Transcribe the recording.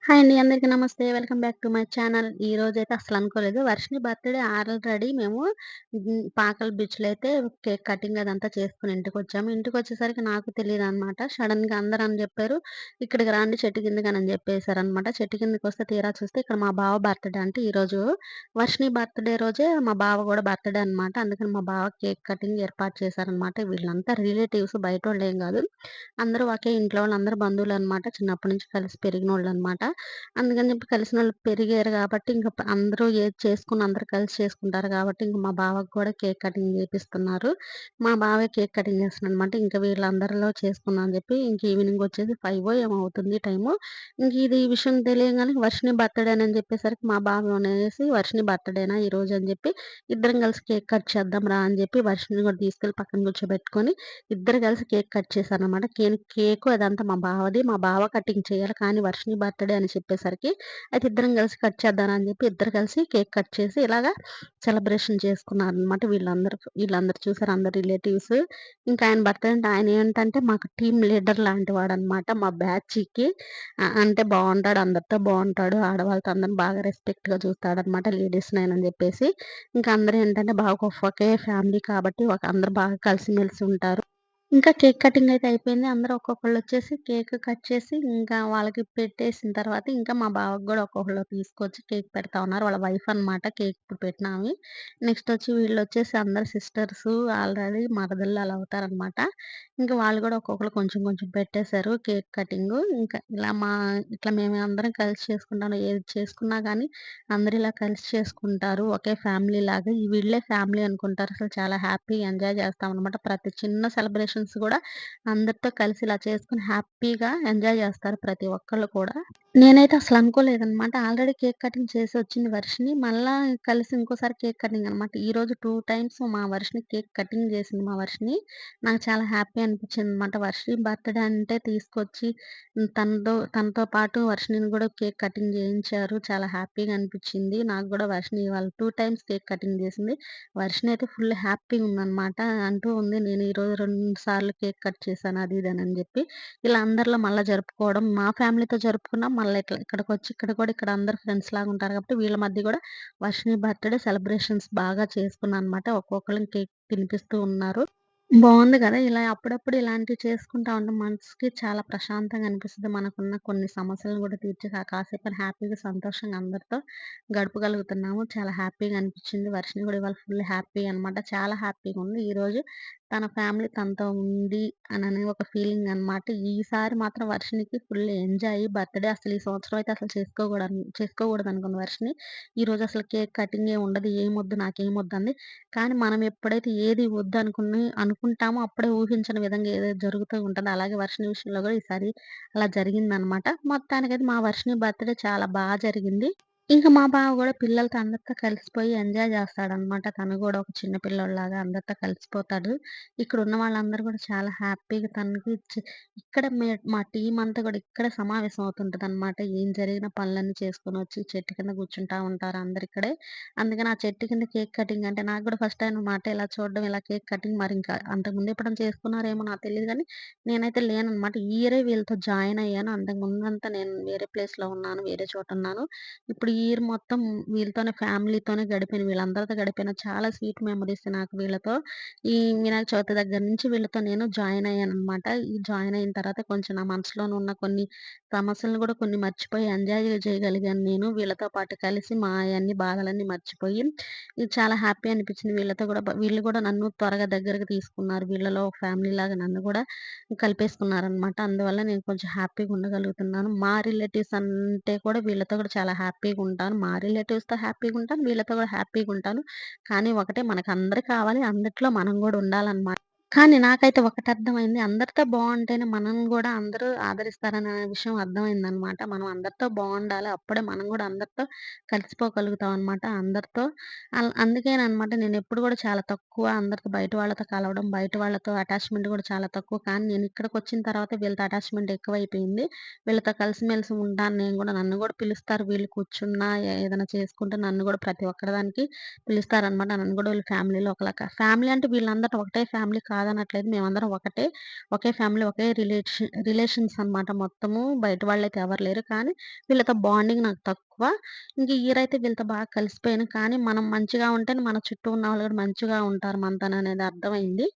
Hi అండి. అందరికీ నమస్తే. Welcome back to my channel. ఈరోజైతే అస్సలనుకోలేదు. వర్షిని బర్త్‌డే ఆల్రెడీ మేము పాకల బీచ్‌లో అయితే కేక్ కటింగ్ అదంతా చేసుకొని ఇంటికొచ్చాము. ఇంటికొచ్చేసరికి నాకు తెలీదనమాట. సడెన్‌గా అందరని జెప్పారు. "ఇక్కడికి రండి చెట్టు కిందకని" జెప్పేసారనమాట. చెట్టు కిందకొస్తే తీరా చూస్తే ఇక్కడ మా బావ బర్త్‌డే అంటే ఈరోజు వర్షిని బర్త్‌డే రోజే మా బావ గూడా బర్త్‌డే అనమాట. అందుకని మా బావ కేక్ కటింగ్ ఏర్పాటు చేశారనమాట. వీళ్ళంతా రిలేటివ్స్ బయటోళ్ళేం గాదు. అందరూ ఒకే ఇంట్లో వాళ్ళు, అందరూ బంధువులనమాట. చిన్నప్పటి నుంచి కలిసి పెరిగినోళ్ళనమాట. అందుకని చెప్పి కలిసినోళ్ళు పెరిగారు గాబట్టి, ఇంక అందరూ ఏది చేసుకున్న అందరూ కలిసి చేసుకుంటారు గాబట్టి, ఇంక మా బావకి కూడా కేక్ కటింగ్ జేపిస్తున్నారు. మా బావే కేక్ కటింగ్ చేస్తున్నాడనమాట. ఇంక వీళ్ళందరిలో చేసుకుందాం అని జెప్పి, ఇంక ఈవినింగొచ్చేసి 5 ఏమో అవుతుంది టైము. ఇంక ఇది ఈ విషయం తెలియంగానే వర్షిని బర్త్‌డేనని జెప్పేసరికి మా బావ అనేసి "వర్షిని బర్త్‌డేనా ఈరోజు" అని జెప్పి, "ఇద్దరం కలిసి కేక్ కట్ చేద్దాం రా" అని జెప్పి వర్షిని గూడా తీసుకెళ్ళి పక్కన కూర్చోబెట్టుకొని, ఇద్దరు కలిసి కేక్ కట్ చేశారనమాట. కేకు అదంతా మా బావది. మా బావ కటింగ్ చేయాలి. కానీ వర్షిని బర్త్‌డే అని చెప్పేసరికి, అయితే ఇద్దరం కలిసి కట్ చేద్దాం అని చెప్పి ఇద్దరు కలిసి కేక్ కట్ చేసి ఇలాగా సెలబ్రేషన్ చేసుకున్నారనమాట వీళ్ళందరూ. వీళ్ళందరూ చూసారు అందరు రిలేటివ్స్. ఇంకా ఆయన బర్త్‌డే అంటే ఆయన ఏంటంటే మాకు టీమ్ లీడర్ లాంటి వాడనమాట. మా బ్యాచ్‌కి అంటే బావుంటాడు. అందరితో బావుంటాడు. ఆడవాళ్ళతో అందరిని బాగా రెస్పెక్ట్‌గా చూస్తాడనమాట. లేడీస్‌నైనని చెప్పేసి. ఇంకా అందరూ ఏంటంటే బాగా ఒకే ఫ్యామిలీ కాబట్టి అందరూ బాగా కలిసిమెలిసి ఉంటారు. ఇంకా కేక్ కటింగ్ అయితే అయిపోయింది. అందరూ ఒక్కొక్కళ్ళొచ్చేసి కేక్ కట్ చేసి, ఇంకా వాళ్ళకి పెట్టేసిన తర్వాత, ఇంకా మా బావకి గూడా ఒక్కొక్కళ్ళు తీసుకొచ్చి కేక్ పెడతా ఉన్నారు. వాళ్ళ వైఫ్ అనమాట కేక్ ఇప్పుడు పెట్టినామె. నెక్స్టొచ్చి వీళ్ళొచ్చేసి అందరు సిస్టర్సు ఆల్రెడీ మరదళ్ళు అలా అవుతారనమాట. ఇంకా వాళ్ళు గూడా ఒక్కొక్కళ్ళు కొంచెం కొంచెం పెట్టేశారు కేక్ కటింగు. ఇంకా ఇట్లా మేమందరం కలిసి చేసుకుంటాం. ఏది చేసుకున్నా గానీ అందరూ ఇలా కలిసి చేసుకుంటారు. ఒకే ఫ్యామిలీలాగా. వీళ్ళే ఫ్యామిలీ అనుకుంటారు. అసలు చాలా హ్యాపీగా ఎంజాయ్ చేస్తామనమాట. ప్రతి చిన్న సెలబ్రేషన్స్ గూడా అందరితో కలిసి ఇలా చేసుకొని హ్యాపీగా ఎంజాయ్ జేస్తారు ప్రతి ఒక్కళ్ళు కూడా. నేనైతే అసలనుకోలేదనమాట. ఆల్రెడీ కేక్ కటింగ్ చేసొచ్చింది వర్షిని. మళ్ళా కలిసి ఇంకోసారి కేక్ కటింగ్ అనమాట. ఈరోజు 2 టైమ్స్ మా వర్షిని కేక్ కటింగ్ జేసింది మా వర్షిని. నాకు చాలా హ్యాపీ అనిపిచ్చిందనమాట. వర్షిని బర్త్‌డే అంటే తీసుకొచ్చి తనతో పాటు వర్షినిని గూడా కేక్ కటింగ్ జేయించారు. చాలా హ్యాపీగా అనిపిచ్చింది. నాకు గూడా వర్షిని ఇవాళ 2 టైమ్స్ కేక్ కటింగ్ జేసింది. వర్షిని అయితే ఫుల్ హ్యాపీగుందనమాట. అంటూ ఉంది, "నేను ఈరోజు 2 సార్లు కేక్ కట్ చేశాను" అది ఇది అని జెప్పి. ఇలా అందరిలో మళ్ళా జరుపుకోవడం. మా ఫ్యామిలీతో జరుపుకున్నాం. మళ్ళా ఇట్లా ఇక్కడికొచ్చి ఇక్కడ కూడా ఇక్కడ అందరూ ఫ్రెండ్స్‌లాగా ఉంటారు కాబట్టి వీళ్ళ మధ్య గూడా వర్షిని బర్త్‌డే సెలబ్రేషన్స్ బాగా చేసుకున్నా అనమాట. ఒక్కొక్కళ్ళకి కేక్ తినిపిస్తూ ఉన్నారు. బావుంది గదా! ఇలా అప్పుడప్పుడు ఇలాంటివి చేసుకుంటా ఉంటే మనసుకి చాలా ప్రశాంతంగా అనిపిస్తది. మనకున్న కొన్ని సమస్యలను గూడా తీర్చి కాసేపని హ్యాపీగా, సంతోషంగా అందరితో గడపగలుగుతున్నాము. చాలా హ్యాపీగా అనిపిచ్చింది. వర్షిని గూడా ఇవాళ ఫుల్ హ్యాపీ అనమాట. చాలా హ్యాపీగుంది. ఈరోజు తన ఫ్యామిలీ తనతో ఉంది అననే ఒక ఫీలింగ్ అనమాట. ఈసారి మాత్రం వర్షినికి ఫుల్ ఎంజాయ్ బర్త్‌డే అసలు ఈ సంవత్సరం అయితే అసలు చేసుకోకూడదనుకుంది వర్షిని. ఈరోజు అసలు కేక్ కటింగ్ ఏం ఉండదు. ఏమొద్దు నాకేమొద్దంది. కానీ మనం ఎప్పుడైతే ఏది అనుకుంటామో అప్పుడే ఊహించని విధంగా ఏదైతే జరుగుతూ ఉంటదో, అలాగే వర్షిని విషయంలో గూడా ఈసారి అలా జరిగిందనమాట. మొత్తానికైతే మా వర్షిని బర్త్‌డే చాలా జరిగింది. ఇంక మా బావ గూడా పిల్లలతో అందరితో కలిసిపోయి ఎంజాయ్ జేస్తాడనమాట. తను గూడా ఒక చిన్న పిల్లోడిలాగా అందరితో కలిసిపోతాడు. ఇక్కడున్న వాళ్ళందరూ గూడా చాలా హ్యాపీగా తనకి ఇక్కడ మా టీమంతా గూడా ఇక్కడే సమావేశం అవుతుంటదనమాట. ఏం జరిగిన పనులన్నీ చేసుకొనొచ్చి చెట్టు కింద గూర్చుంటా ఉంటారు అందరిక్కడే. అందుకని ఆ చెట్టు కింద కేక్ కటింగ్ అంటే నాకు గూడా ఫస్ట్ టైమ్ అనమాట ఇలా చూడడం, ఇలా కేక్ కటింగ్ మరింకా అంతకుముందు ఎప్పుడైనా చేసుకున్నారేమో నాకు తెలీదు గానీ, నేనైతే లేననమాట. ఈ ఇయరే వీళ్ళతో జాయిన్ అయ్యాను. అంతకుముందంతా నేను వేరే ప్లేస్‌లో ఉన్నాను. వేరే చోటున్నాను. ఇప్పుడు ఈ ఇయర్ మొత్తం వీళ్ళతోనే ఫ్యామిలీతోనే గడిపాను. వీళ్ళందరితో గడిపాను. చాలా స్వీట్ మెమోరీస్ నాకు వీళ్ళతో. ఈ వినాయక చవితి దగ్గర నుంచి వీళ్ళతో నేను జాయిన్ అయ్యాననమాట. ఈ జాయిన్ అయిన తర్వాత కొంచెం నా మనసులోనున్న కొన్ని సమస్యలను గూడా కొన్ని మర్చిపోయి ఎంజాయ్ చేయగలిగాను నేను. వీళ్ళతో పాటు కలిసి మా అయన్ని బాధలన్నీ మర్చిపోయి, ఇది చాలా హ్యాపీ అనిపించింది. వీళ్ళతో గూడా వీళ్ళు గూడా నన్ను త్వరగా దగ్గరకి తీసుకున్నారు. వీళ్ళలో ఒక ఫ్యామిలీలాగా నన్ను గూడా కలిపేసుకున్నారనమాట. అందువల్ల నేను కొంచెం హ్యాపీగా ఉండగలుగుతున్నాను. మా రిలేటివ్స్ అంటే కూడా వీళ్ళతో కూడా చాలా హ్యాపీగుంటాను. మా రిలేటివ్స్‌తో హ్యాపీగుంటాను. వీళ్ళతో కూడా హ్యాపీగుంటాను. కానీ ఒకటే మనకందరు కావాలి. అందుట్లో మనం గూడా ఉండాలనమాట. కానీ నాకైతే ఒకటర్థమైంది. అందరితో బావుంటేనే మనం గూడా అందరూ ఆదరిస్తారనే విషయం అర్థమైందనమాట. మనం అందరితో బావుండాలి. అప్పుడే మనం గూడా అందరితో కలిసిపోగలుగుతాం అనమాట. అందరితో అందుకేననమాట నేనెప్పుడు గూడా చాలా తక్కువ అందరితో బయట వాళ్ళతో కలవడం, బయట వాళ్ళతో అటాచ్‌మెంట్ గూడా చాలా తక్కువ. కానీ నేనిక్కడికొచ్చిన తర్వాత వీళ్ళతో అటాచ్‌మెంట్ ఎక్కువైపోయింది. వీళ్ళతో కలిసిమెలిసి ఉంటాను నేను గూడా. నన్ను గూడా పిలుస్తారు. వీళ్ళు కూర్చున్నా ఏదైనా చేసుకుంటే నన్ను గూడా ప్రతి ఒక్కదానికి పిలుస్తారనమాట. నన్ను గూడా వీళ్ళ ఫ్యామిలీలో ఒకలాగా ఫ్యామిలీ అంటే వీళ్ళందరూ ఒకటే ఫ్యామిలీ కాదనట్లేదు. మేమందరం ఒకటే. ఒకే ఫ్యామిలీ, ఒకే రిలేషన్స్ అనమాట మొత్తము. బయట వాళ్ళైతే ఎవరు లేరు. కానీ వీళ్ళతో బాండింగ్ నాకు తక్కువ. ఇంక ఈ ఇయర్ అయితే వీళ్ళతో బాగా కలిసిపోయాను. కానీ మనం మంచిగా ఉంటేనే మన చుట్టూ ఉన్నవాళ్ళు కూడా మంచిగా ఉంటారు మనతోననేది అర్థమైంది.